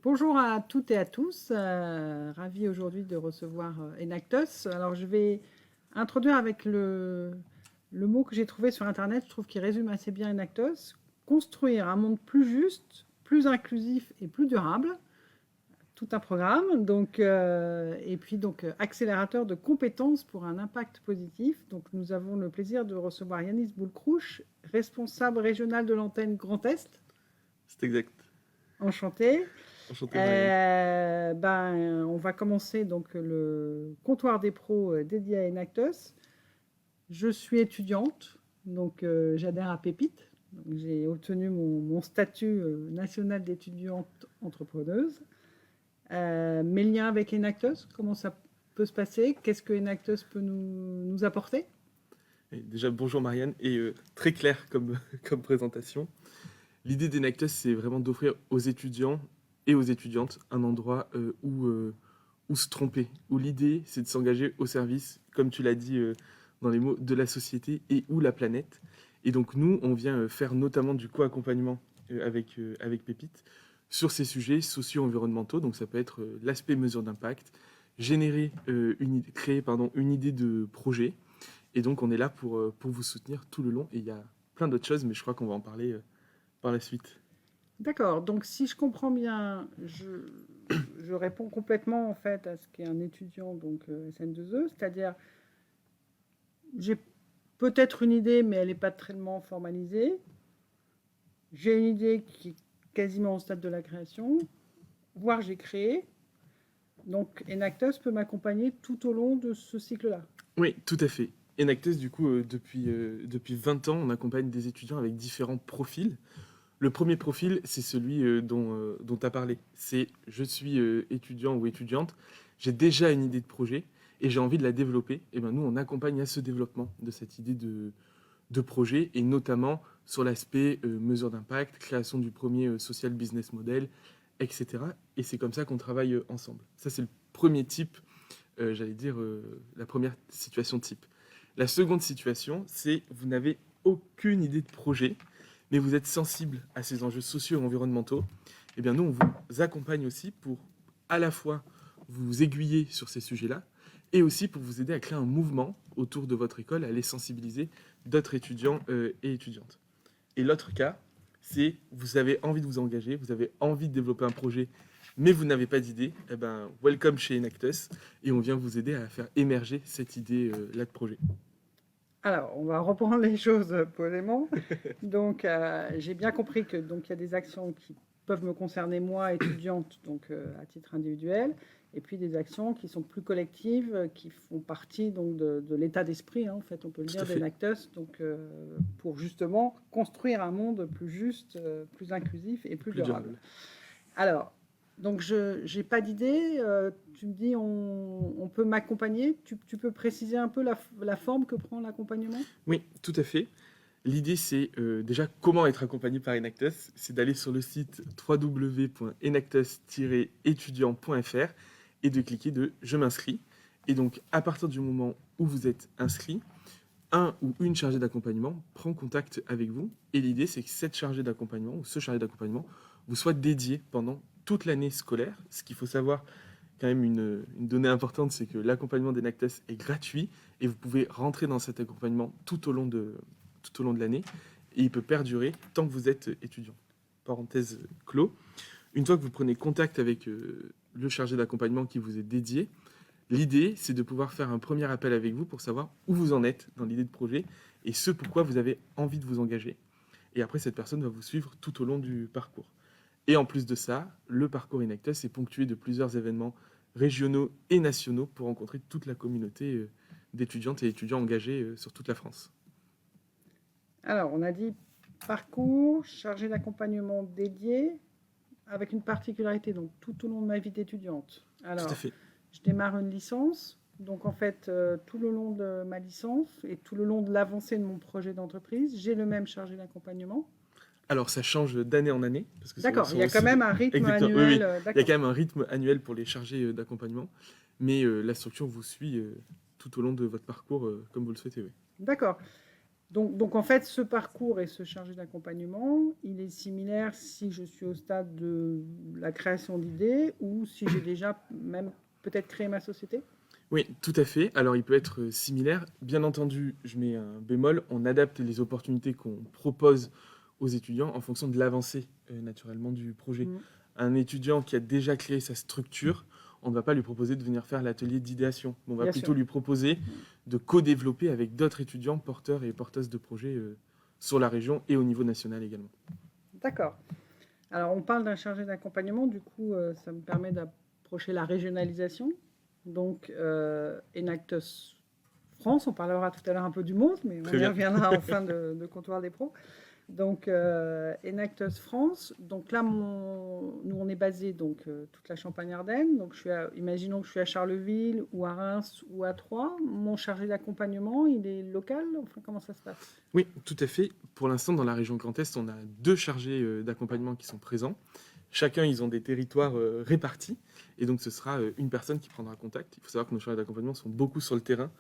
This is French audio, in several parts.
Bonjour à toutes et à tous. Ravi aujourd'hui de recevoir Enactus. Alors, je vais introduire avec le mot que j'ai trouvé sur Internet. Je trouve qu'il résume assez bien Enactus. Construire un monde plus juste, plus inclusif et plus durable. Tout un programme. Et puis, accélérateur de compétences pour un impact positif. Donc, nous avons le plaisir de recevoir Yanis Boulcrouche, responsable régional de l'antenne Grand Est. C'est exact. Enchanté. Enchanté, Marianne. On va commencer donc le comptoir des pros dédié à Enactus. Je suis étudiante, j'adhère à Pépite. J'ai obtenu mon statut national d'étudiante entrepreneuse. Mes liens avec Enactus, comment ça peut se passer? Qu'est-ce que Enactus peut nous apporter? Et déjà, bonjour Marianne, et très clair comme, comme présentation. L'idée d'Enactus, c'est vraiment d'offrir aux étudiants et aux étudiantes un endroit où se tromper, où l'idée, c'est de s'engager au service, comme tu l'as dit dans les mots, de la société et ou la planète. Et donc nous, on vient faire notamment du co-accompagnement avec Pépite sur ces sujets socio-environnementaux. Donc ça peut être l'aspect mesure d'impact, créer une idée de projet. Et donc on est là pour vous soutenir tout le long. Et il y a plein d'autres choses, mais je crois qu'on va en parler par la suite. D'accord, donc si je comprends bien, je réponds complètement en fait à ce qu'est un étudiant SN2E, c'est-à-dire j'ai peut-être une idée, mais elle n'est pas tellement formalisée. J'ai une idée qui est quasiment au stade de la création, voire j'ai créé. Donc Enactus peut m'accompagner tout au long de ce cycle-là. Oui, tout à fait. Enactus, du coup, depuis 20 ans, on accompagne des étudiants avec différents profils. Le premier profil, c'est celui dont tu as parlé. C'est je suis étudiant ou étudiante, j'ai déjà une idée de projet et j'ai envie de la développer. Et ben nous, on accompagne à ce développement de cette idée de projet et notamment sur l'aspect mesure d'impact, création du premier social business model, etc. Et c'est comme ça qu'on travaille ensemble. Ça, c'est le premier type, la première situation type. La seconde situation, c'est vous n'avez aucune idée de projet, mais vous êtes sensible à ces enjeux sociaux et environnementaux. Eh bien, nous, on vous accompagne aussi pour à la fois vous aiguiller sur ces sujets-là et aussi pour vous aider à créer un mouvement autour de votre école, à aller sensibiliser d'autres étudiants et étudiantes. Et l'autre cas, c'est vous avez envie de vous engager, vous avez envie de développer un projet, mais vous n'avez pas d'idée. Eh ben, welcome chez Enactus et on vient vous aider à faire émerger cette idée-là de projet. Alors, on va reprendre les choses posément. J'ai bien compris que il y a des actions qui peuvent me concerner moi, étudiante, à titre individuel, et puis des actions qui sont plus collectives, qui font partie de l'état d'esprit, hein, en fait, on peut le Tout à dire, fait. d'Enactus, pour justement construire un monde plus juste, plus inclusif et plus Plus durable. durable. Alors, je n'ai pas d'idée. Tu me dis, on peut m'accompagner. Tu peux préciser un peu la forme que prend l'accompagnement? Oui, tout à fait. L'idée, c'est déjà comment être accompagné par Enactus. C'est d'aller sur le site www.enactus-étudiant.fr et de cliquer de Je m'inscris. Et donc, à partir du moment où vous êtes inscrit, un ou une chargée d'accompagnement prend contact avec vous. Et l'idée, c'est que cette chargée d'accompagnement ou ce chargé d'accompagnement vous soit dédié pendant toute l'année scolaire. Ce qu'il faut savoir, quand même, une donnée importante, c'est que l'accompagnement d'Enactus est gratuit et vous pouvez rentrer dans cet accompagnement tout au long de l'année et il peut perdurer tant que vous êtes étudiant. Parenthèse clos. Une fois que vous prenez contact avec le chargé d'accompagnement qui vous est dédié, l'idée, c'est de pouvoir faire un premier appel avec vous pour savoir où vous en êtes dans l'idée de projet et ce pourquoi vous avez envie de vous engager. Et après, cette personne va vous suivre tout au long du parcours. Et en plus de ça, le parcours Enactus est ponctué de plusieurs événements régionaux et nationaux pour rencontrer toute la communauté d'étudiantes et étudiants engagés sur toute la France. Alors, on a dit parcours, chargé d'accompagnement dédié, avec une particularité, donc tout au long de ma vie d'étudiante. Tout à Alors, fait. je démarre une licence. Donc, en fait, tout le long de ma licence et tout le long de l'avancée de mon projet d'entreprise, j'ai le même chargé d'accompagnement. Alors, ça change d'année en année, parce que D'accord, il y a quand aussi... même un rythme Exactement, oui, annuel. oui. Il y a D'accord. quand même un rythme annuel pour les chargés d'accompagnement, mais la structure vous suit tout au long de votre parcours comme vous le souhaitez, oui. D'accord. Donc, en fait, ce parcours et ce chargé d'accompagnement, il est similaire si je suis au stade de la création d'idées ou si j'ai déjà même peut-être créé ma société? Oui, tout à fait. Alors, il peut être similaire. Bien entendu, je mets un bémol, on adapte les opportunités qu'on propose aux étudiants en fonction de l'avancée, naturellement, du projet. Mm. Un étudiant qui a déjà créé sa structure, on ne va pas lui proposer de venir faire l'atelier d'idéation. On va Bien plutôt sûr. lui proposer de co-développer avec d'autres étudiants porteurs et porteuses de projets sur la région et au niveau national également. D'accord. Alors, on parle d'un chargé d'accompagnement, du coup, ça me permet d'approcher la régionalisation. Donc, Enactus France, on parlera tout à l'heure un peu du monde, mais on Très y bien. reviendra en fin de comptoir des pros. Donc, Enactus France. Donc là, nous, on est basé donc toute la Champagne-Ardenne. Donc, imaginons que je suis à Charleville ou à Reims ou à Troyes. Mon chargé d'accompagnement, il est local. Enfin, comment ça se passe? Oui, tout à fait. Pour l'instant, dans la région Grand Est, on a 2 chargés d'accompagnement qui sont présents. Chacun, ils ont des territoires répartis. Et donc, ce sera une personne qui prendra contact. Il faut savoir que nos chargés d'accompagnement sont beaucoup sur le terrain.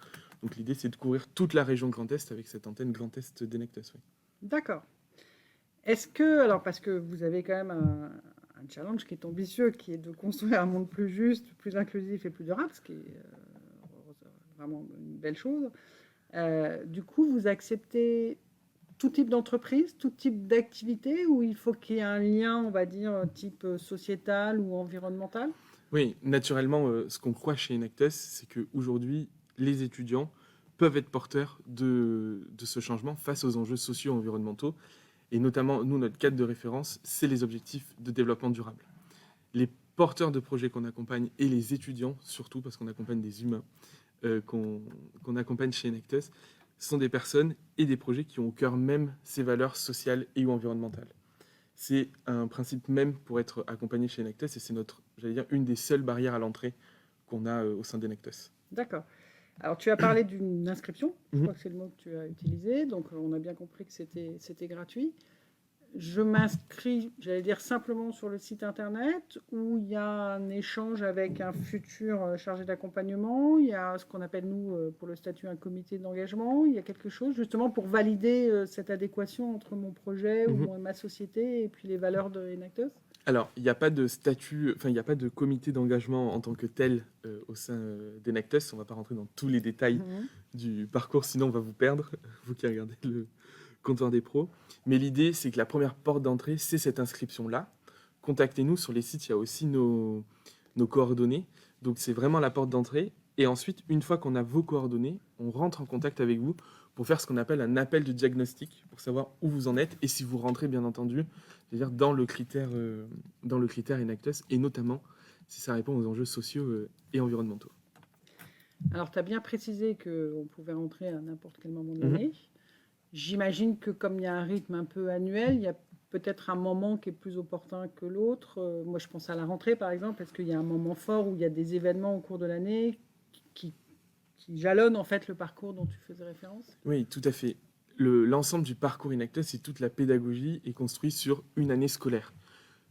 Donc, l'idée, c'est de couvrir toute la région Grand Est avec cette antenne Grand Est d'Enactus. Oui. D'accord. Est-ce que, alors parce que vous avez quand même un challenge qui est ambitieux, qui est de construire un monde plus juste, plus inclusif et plus durable, ce qui est vraiment une belle chose. Du coup, vous acceptez tout type d'entreprise, tout type d'activité, ou il faut qu'il y ait un lien, on va dire, type sociétal ou environnemental? Oui, naturellement, ce qu'on croit chez Enactus, c'est qu'aujourd'hui, les étudiants peuvent être porteurs de ce changement face aux enjeux sociaux et environnementaux. Et notamment, nous, notre cadre de référence, c'est les objectifs de développement durable. Les porteurs de projets qu'on accompagne et les étudiants, surtout parce qu'on accompagne des humains, qu'on accompagne chez Enactus, sont des personnes et des projets qui ont au cœur même ces valeurs sociales et ou environnementales. C'est un principe même pour être accompagné chez Enactus et c'est notre, j'allais dire, une des seules barrières à l'entrée qu'on a au sein d'Enactus. D'accord. Alors, tu as parlé d'une inscription, je Mhm. crois que c'est le mot que tu as utilisé, donc on a bien compris que c'était gratuit. Je m'inscris, j'allais dire simplement sur le site internet où il y a un échange avec un futur chargé d'accompagnement. Il y a ce qu'on appelle, nous, pour le statut, un comité d'engagement. Il y a quelque chose justement pour valider cette adéquation entre mon projet ou Mhm. ma société et puis les valeurs de Enactus. Alors, il n'y a pas de statut, enfin, il n'y a pas de comité d'engagement en tant que tel au sein d'Enactus. On ne va pas rentrer dans tous les détails Mhm. du parcours, sinon on va vous perdre, vous qui regardez le comptoir des pros. Mais l'idée, c'est que la première porte d'entrée, c'est cette inscription-là. Contactez-nous sur les sites, il y a aussi nos coordonnées. Donc c'est vraiment la porte d'entrée. Et ensuite, une fois qu'on a vos coordonnées, on rentre en contact avec vous pour faire ce qu'on appelle un appel de diagnostic, pour savoir où vous en êtes et si vous rentrez, bien entendu, c'est-à-dire dans le critère Enactus, et notamment si ça répond aux enjeux sociaux et environnementaux. Alors, tu as bien précisé qu'on pouvait rentrer à n'importe quel moment de Mhm. l'année. J'imagine que comme il y a un rythme un peu annuel, il y a peut-être un moment qui est plus opportun que l'autre. Moi, je pense à la rentrée, par exemple. Est-ce qu'il y a un moment fort où il y a des événements au cours de l'année qui, qui jalonnent en fait le parcours dont tu faisais référence? Oui, tout à fait. L'ensemble du parcours Enactus et toute la pédagogie est construit sur une année scolaire.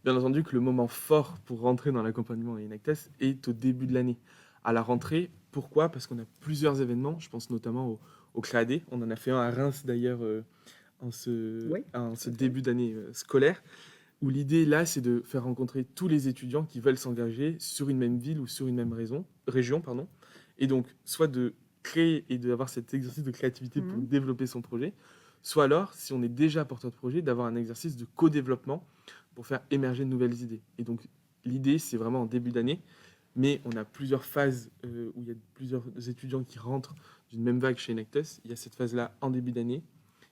Bien entendu que le moment fort pour rentrer dans l'accompagnement Enactus est au début de l'année. À la rentrée, pourquoi? Parce qu'on a plusieurs événements, je pense notamment au CLAD. On en a fait un à Reims d'ailleurs Oui, en ce tout à fait. début d'année scolaire, où l'idée là, c'est de faire rencontrer tous les étudiants qui veulent s'engager sur une même ville ou sur une même région, pardon. Et donc, soit de créer et d'avoir cet exercice de créativité pour Mhm. développer son projet, soit alors, si on est déjà porteur de projet, d'avoir un exercice de co-développement pour faire émerger de nouvelles idées. Et donc, l'idée, c'est vraiment en début d'année, mais on a plusieurs phases où il y a plusieurs étudiants qui rentrent d'une même vague chez Nectus. Il y a cette phase-là en début d'année,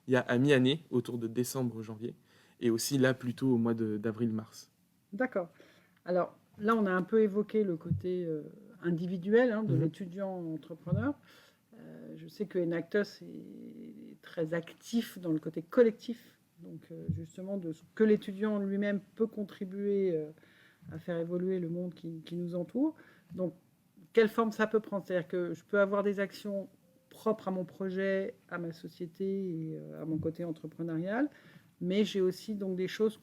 il y a à mi-année, autour de décembre-janvier, et aussi là, plutôt au mois d'avril-mars. D'accord. Alors là, on a un peu évoqué le côté individuel de Mhm. l'étudiant entrepreneur. Je sais que Enactus est très actif dans le côté collectif, donc justement de ce que l'étudiant lui-même peut contribuer à faire évoluer le monde qui nous entoure. Donc, quelle forme ça peut prendre? C'est-à-dire que je peux avoir des actions propres à mon projet, à ma société et à mon côté entrepreneurial, mais j'ai aussi donc des choses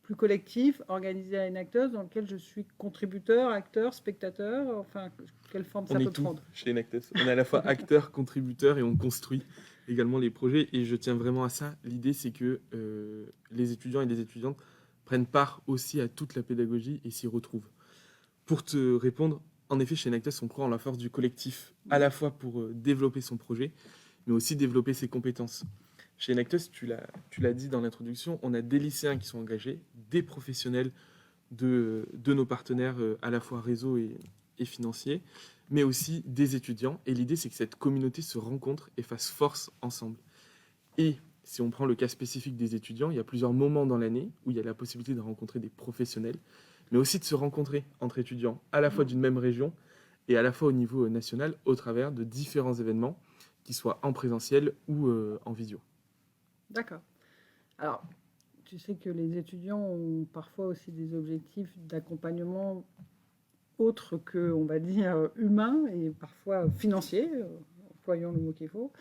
plus collectives, organisées à Enactus, dans lesquelles je suis contributeur, acteur, spectateur. Enfin, quelle forme On ça est peut tout prendre? chez Nectus. On est à la fois acteur, contributeur, et on construit. également les projets et je tiens vraiment à ça. L'idée, c'est que les étudiants et les étudiantes prennent part aussi à toute la pédagogie et s'y retrouvent. Pour te répondre, en effet, chez Enactus, on croit en la force du collectif, à la fois pour développer son projet, mais aussi développer ses compétences. Chez Enactus, tu l'as dit dans l'introduction, on a des lycéens qui sont engagés, des professionnels de nos partenaires, à la fois réseau et financiers, mais aussi des étudiants. Et l'idée, c'est que cette communauté se rencontre et fasse force ensemble. Et si on prend le cas spécifique des étudiants, il y a plusieurs moments dans l'année où il y a la possibilité de rencontrer des professionnels, mais aussi de se rencontrer entre étudiants, à la fois d'une même région et à la fois au niveau national, au travers de différents événements, qu'ils soient en présentiel ou en visio. D'accord. Alors, tu sais que les étudiants ont parfois aussi des objectifs d'accompagnement autres que, on va dire, humains et parfois financiers, employons le mot qu'il faut.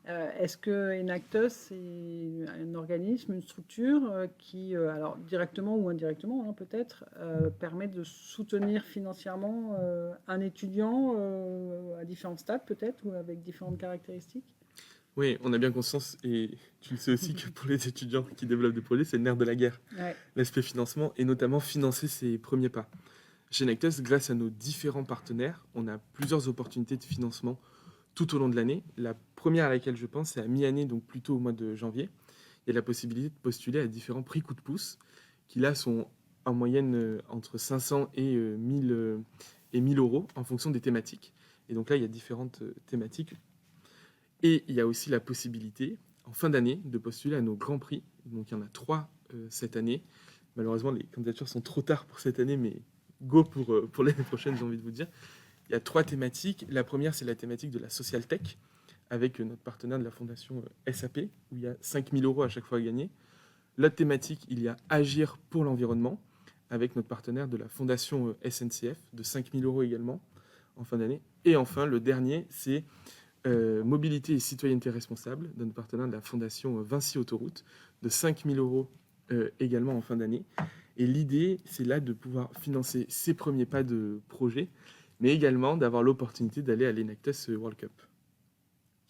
Est-ce que Enactus est un organisme, une structure qui, alors directement ou indirectement peut-être, permet de soutenir financièrement un étudiant à différents stades peut-être ou avec différentes caractéristiques? Oui, on a bien conscience, et tu le sais aussi, que pour les étudiants qui développent des projets, c'est le nerf de la guerre. Ouais. L'aspect financement, et notamment financer ses premiers pas. Chez Nectus, grâce à nos différents partenaires, on a plusieurs opportunités de financement tout au long de l'année. La première à laquelle je pense, c'est à mi-année, donc plutôt au mois de janvier. Il y a la possibilité de postuler à différents prix coup de pouce, qui là sont en moyenne entre 500 et 1000 euros en fonction des thématiques. Et donc là, il y a différentes thématiques. Et il y a aussi la possibilité, en fin d'année, de postuler à nos grands prix. Donc il y en a 3 cette année. Malheureusement, les candidatures sont trop tard pour cette année, mais go pour l'année prochaine, j'ai envie de vous dire. Il y a 3 thématiques. La première, c'est la thématique de la social tech, avec notre partenaire de la fondation SAP, où il y a 5000 euros à chaque fois à gagner. L'autre thématique, il y a Agir pour l'environnement, avec notre partenaire de la fondation SNCF, de 5000 euros également, en fin d'année. Et enfin, le dernier, c'est Mobilité et citoyenneté responsable, de notre partenaire de la fondation Vinci Autoroute, de 5000 euros également en fin d'année. Et l'idée, c'est là de pouvoir financer ses premiers pas de projet, mais également d'avoir l'opportunité d'aller à l'Enactus World Cup,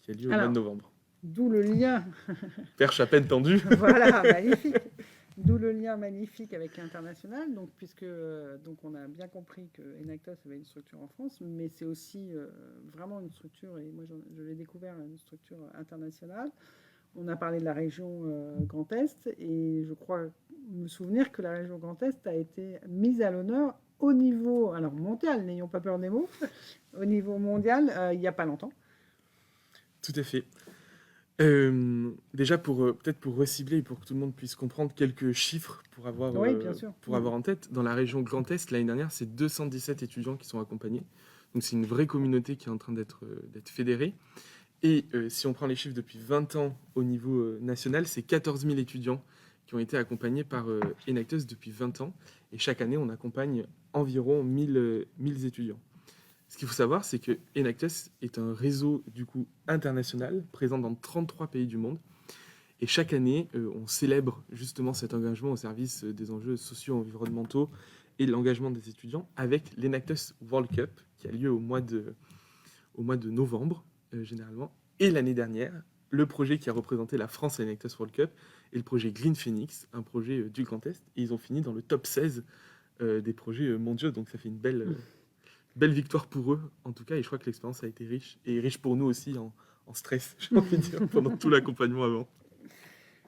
qui a lieu au mois de novembre. D'où le lien. Perche à peine tendue. Voilà, magnifique. D'où le lien magnifique avec l'international, donc, puisque donc on a bien compris que Enactus avait une structure en France, mais c'est aussi vraiment une structure, et moi je l'ai découvert, une structure internationale. On a parlé de la région Grand Est, et je crois me souvenir que la région Grand Est a été mise à l'honneur au niveau, alors mondial, n'ayons pas peur des mots, au niveau mondial, il n'y a pas longtemps. Tout à fait. Déjà, peut-être pour recibler et pour que tout le monde puisse comprendre quelques chiffres pour avoir, Oui, bien sûr. pour avoir en tête, dans la région Grand Est, l'année dernière, c'est 217 étudiants qui sont accompagnés. Donc c'est une vraie communauté qui est en train d'être fédérée. Et si on prend les chiffres depuis 20 ans au niveau national, c'est 14 000 étudiants qui ont été accompagnés par Enactus depuis 20 ans. Et chaque année, on accompagne environ 1000 étudiants. Ce qu'il faut savoir, c'est que Enactus est un réseau du coup international présent dans 33 pays du monde. Et chaque année, on célèbre justement cet engagement au service des enjeux sociaux, environnementaux et de l'engagement des étudiants avec l'Enactus World Cup qui a lieu au mois de novembre généralement. Et l'année dernière, le projet qui a représenté la France à l'Enactus World Cup est le projet Green Phoenix, un projet du Grand Est. Et ils ont fini dans le top 16 des projets mondiaux. Donc ça fait une belle victoire pour eux, en tout cas, et je crois que l'expérience a été riche, et riche pour nous aussi en stress, j'ai envie de dire, pendant tout l'accompagnement avant.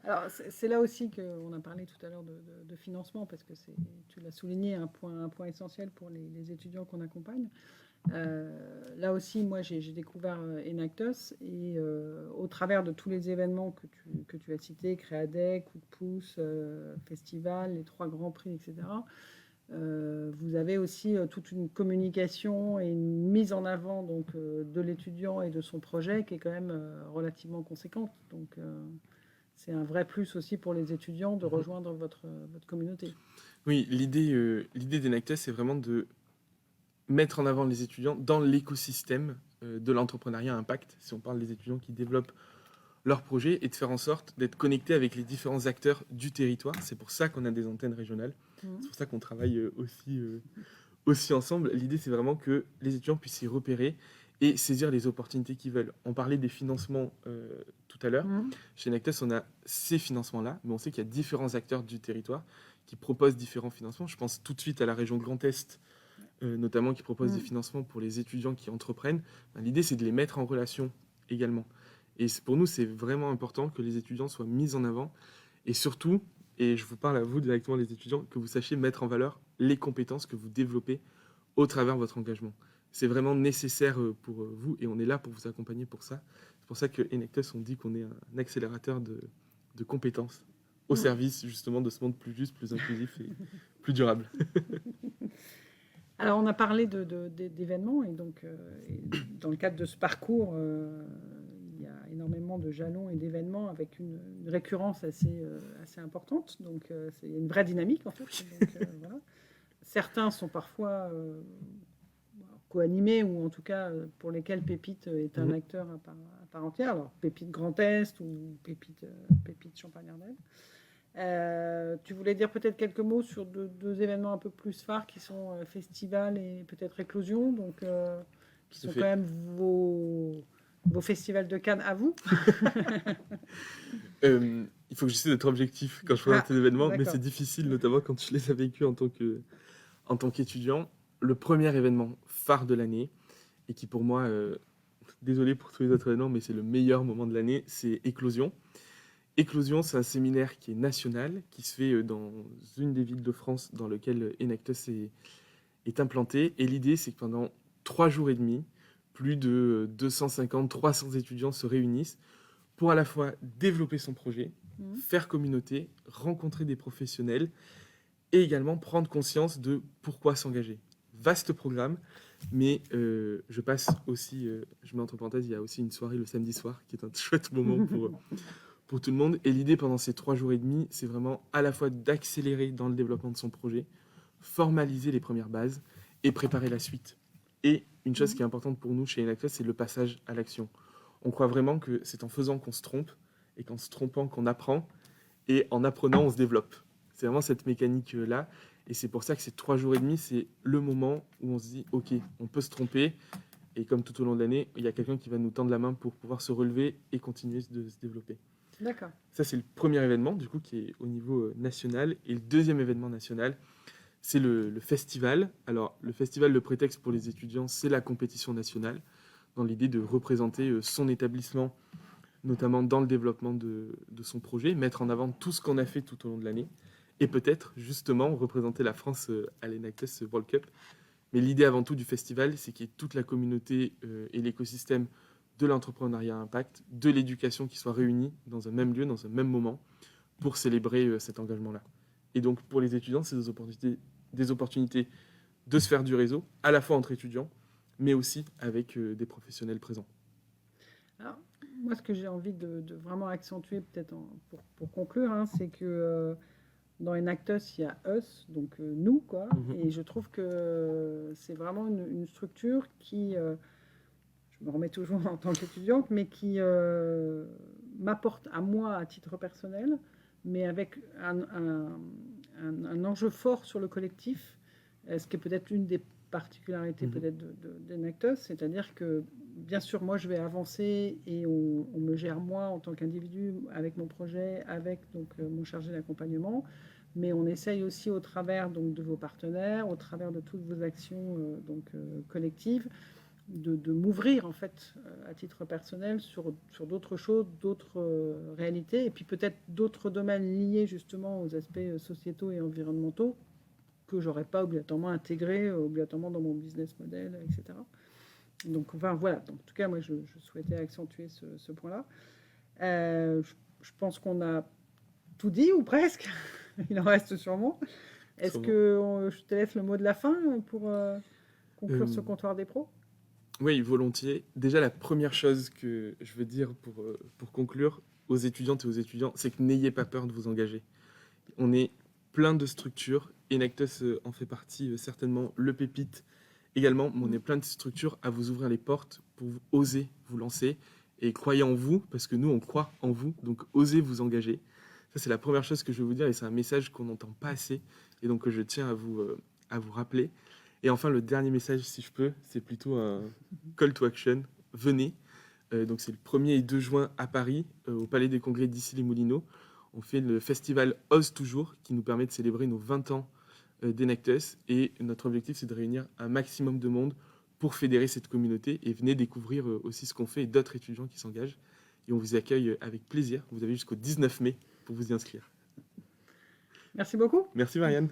Alors, c'est là aussi qu'on a parlé tout à l'heure de financement, parce que tu l'as souligné, un point essentiel pour les étudiants qu'on accompagne. Là aussi, moi, j'ai découvert Enactus, et au travers de tous les événements que tu as cités, Créadec, Coup de pouce, Festival, les 3 grands prix, etc., vous avez aussi toute une communication et une mise en avant donc, de l'étudiant et de son projet qui est quand même relativement conséquente. Donc, c'est un vrai plus aussi pour les étudiants de rejoindre votre communauté. Oui, l'idée d'Enactus, c'est vraiment de mettre en avant les étudiants dans l'écosystème de l'entrepreneuriat impact, si on parle des étudiants qui développent leur projet, et de faire en sorte d'être connectés avec les différents acteurs du territoire. C'est pour ça qu'on a des antennes régionales. C'est pour ça qu'on travaille aussi ensemble. L'idée, c'est vraiment que les étudiants puissent s'y repérer et saisir les opportunités qu'ils veulent. On parlait des financements tout à l'heure. Mhm. Chez Nectos, on a ces financements-là, mais on sait qu'il y a différents acteurs du territoire qui proposent différents financements. Je pense tout de suite à la région Grand Est, notamment qui propose des financements pour les étudiants qui entreprennent. Ben, l'idée, c'est de les mettre en relation également. Et pour nous, c'est vraiment important que les étudiants soient mis en avant. Et surtout, et je vous parle à vous directement, les étudiants, que vous sachiez mettre en valeur les compétences que vous développez au travers de votre engagement. C'est vraiment nécessaire pour vous et on est là pour vous accompagner pour ça. C'est pour ça que Enectus, on dit qu'on est un accélérateur de compétences au service justement de ce monde plus juste, plus inclusif et plus durable. Alors, on a parlé d'événements et donc, dans le cadre de ce parcours, il y a énormément de jalons et d'événements avec une récurrence assez importante. Donc, c'est une vraie dynamique, en fait. Donc, voilà. Certains sont parfois co-animés ou en tout cas pour lesquels Pépite est un acteur à part entière. Alors, Pépite Grand Est ou Pépite Champagne-Ardenne. Tu voulais dire peut-être quelques mots sur deux événements un peu plus phares qui sont Festival et peut-être Éclosion, donc qui sont quand même vos festivals de Cannes à vous. Il faut que j'essaie d'être objectif quand je présente ces événements, mais d'accord. c'est difficile, notamment quand tu les as vécus en tant qu'étudiant. Le premier événement phare de l'année, et qui pour moi, désolé pour tous les autres événements, mais c'est le meilleur moment de l'année, c'est Éclosion. Éclosion, c'est un séminaire qui est national, qui se fait dans une des villes de France dans lequel Enactus est implanté. Et l'idée, c'est que pendant 3 jours et demi, plus de 250-300 étudiants se réunissent pour à la fois développer son projet, faire communauté, rencontrer des professionnels et également prendre conscience de pourquoi s'engager. Vaste programme, mais je passe aussi, je mets entre parenthèses, il y a aussi une soirée le samedi soir qui est un chouette moment pour tout le monde. Et l'idée pendant ces 3 jours et demi, c'est vraiment à la fois d'accélérer dans le développement de son projet, formaliser les premières bases et préparer la suite. Et une chose qui est importante pour nous chez Enactus, c'est le passage à l'action. On croit vraiment que c'est en faisant qu'on se trompe et qu'en se trompant qu'on apprend et en apprenant on se développe. C'est vraiment cette mécanique-là. Et c'est pour ça que ces 3 jours et demi, c'est le moment où on se dit, OK, on peut se tromper. Et comme tout au long de l'année, il y a quelqu'un qui va nous tendre la main pour pouvoir se relever et continuer de se développer. D'accord. Ça, c'est le premier événement, du coup, qui est au niveau national. Et le deuxième événement national, c'est le festival. Alors, le festival, le prétexte pour les étudiants, c'est la compétition nationale, dans l'idée de représenter son établissement, notamment dans le développement de son projet, mettre en avant tout ce qu'on a fait tout au long de l'année, et peut-être, justement, représenter la France à l'Enactus World Cup. Mais l'idée avant tout du festival, c'est qu'il y ait toute la communauté et l'écosystème de l'entrepreneuriat impact, de l'éducation qui soient réunis dans un même lieu, dans un même moment, pour célébrer cet engagement-là. Et donc, pour les étudiants, c'est des opportunités de se faire du réseau, à la fois entre étudiants, mais aussi avec des professionnels présents. Alors, moi, ce que j'ai envie de vraiment accentuer, peut-être pour conclure, c'est que dans Enactus, il y a us, donc nous, quoi. Et je trouve que c'est vraiment une structure qui, je me remets toujours en tant qu'étudiante, mais qui m'apporte à moi à titre personnel, mais avec un enjeu fort sur le collectif, ce qui est peut-être l'une des particularités peut-être d'Enactus, c'est-à-dire que bien sûr, moi, je vais avancer et on me gère moi en tant qu'individu avec mon projet, avec donc mon chargé d'accompagnement, mais on essaye aussi au travers donc de vos partenaires, au travers de toutes vos actions collectives, de m'ouvrir en fait à titre personnel sur d'autres choses, d'autres réalités, et puis peut-être d'autres domaines liés justement aux aspects sociétaux et environnementaux que j'aurais pas obligatoirement intégré obligatoirement dans mon business model, etc. Donc enfin voilà, donc, en tout cas moi je souhaitais accentuer ce point-là. Je pense qu'on a tout dit ou presque. Il en reste sûrement. Est-ce que je te laisse le mot de la fin pour conclure ce comptoir des pros? Oui, volontiers. Déjà, la première chose que je veux dire pour conclure aux étudiantes et aux étudiants, c'est que n'ayez pas peur de vous engager. On est plein de structures. Enactus en fait partie certainement, le Pépite également, mais on est plein de structures à vous ouvrir les portes pour oser vous lancer et croyez en vous, parce que nous, on croit en vous, donc osez vous engager. Ça, c'est la première chose que je veux vous dire et c'est un message qu'on n'entend pas assez et donc que je tiens à vous rappeler. Et enfin, le dernier message, si je peux, c'est plutôt un call to action. Venez. Donc c'est le 1er et 2 juin à Paris, au Palais des Congrès d'Issy-les-Moulineaux. On fait le festival Ose Toujours, qui nous permet de célébrer nos 20 ans d'Enactus. Et notre objectif, c'est de réunir un maximum de monde pour fédérer cette communauté. Et venez découvrir aussi ce qu'on fait et d'autres étudiants qui s'engagent. Et on vous accueille avec plaisir. Vous avez jusqu'au 19 mai pour vous y inscrire. Merci beaucoup. Merci Marianne.